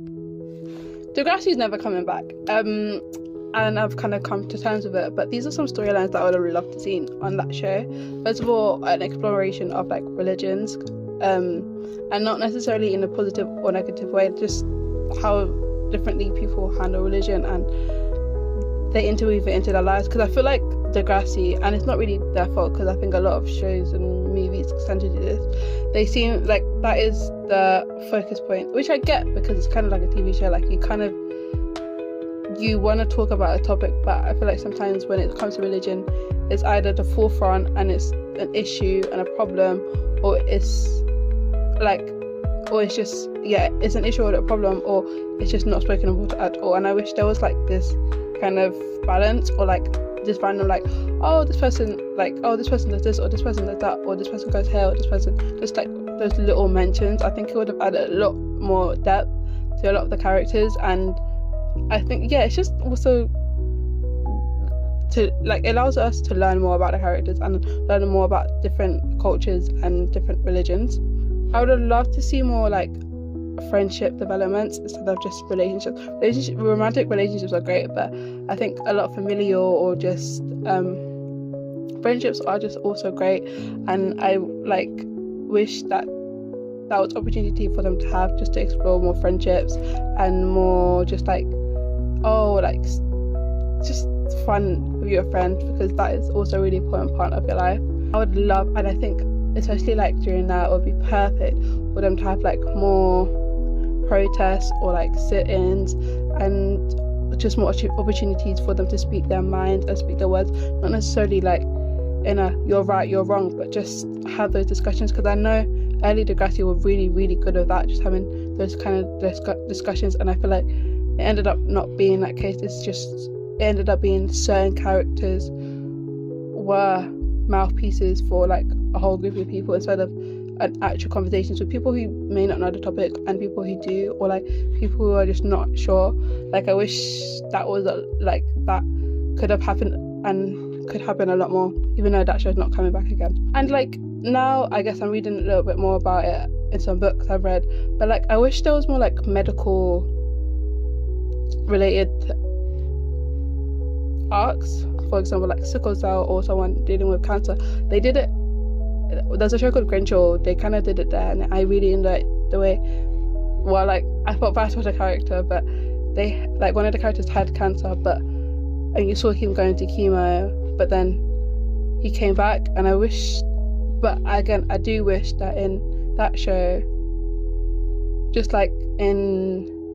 Degrassi's never coming back. And I've kind of come to terms with it. But these are some storylines that I would have loved to see on that show. First of all, an exploration of like religions, and not necessarily in a positive or negative way, just how differently people handle religion and they interweave it into their lives. Because I feel like Degrassi, and it's not really their fault, because I think a lot of shows and movies tend to do this, they seem like that is the focus point, which I get, because it's kind of like a TV show, like you want to talk about a topic, but I feel like sometimes when it comes to religion, it's either the forefront and it's an issue and a problem, or it's just, yeah, it's an issue or a problem, or it's just not spoken about at all. And I wish there was like this kind of balance, or like this random like, oh, this person does this, or this person does that, or this person goes here, or this person, just like those little mentions. I think it would have added a lot more depth to a lot of the characters. And I think, yeah, it's just also to like, it allows us to learn more about the characters and learn more about different cultures and different religions. I would have loved to see more like friendship developments instead of just relationships. Romantic relationships are great, but I think a lot of familial or just friendships are just also great. And I like wish that was opportunity for them to have, just to explore more friendships and more just like, oh, like just fun with your friends, because that is also a really important part of your life. I would love, and I think especially like during that, it would be perfect for them to have like more protests or like sit-ins and just more opportunities for them to speak their mind and speak their words, not necessarily like in a you're right, you're wrong, but just have those discussions. Because I know early Degrassi were really, really good at that, just having those kind of discussions, and I feel like it ended up not being that case. It ended up being certain characters were mouthpieces for like a whole group of people, instead of an actual conversations with people who may not know the topic and people who do, or like people who are just not sure. Like, I wish that was like that could have happened and could happen a lot more, even though that show's not coming back again. And like now I guess I'm reading a little bit more about it in some books I've read, but like I wish there was more like medical related arcs. For example, like sickle cell or someone dealing with cancer. They did it, there's a show called Grinchell, they kind of did it there, and I really enjoyed the way, well, like I felt bad for the character, but they, like, one of the characters had cancer, and you saw him going to chemo, but then he came back. And I wish, but again, I do wish that in that show, just like in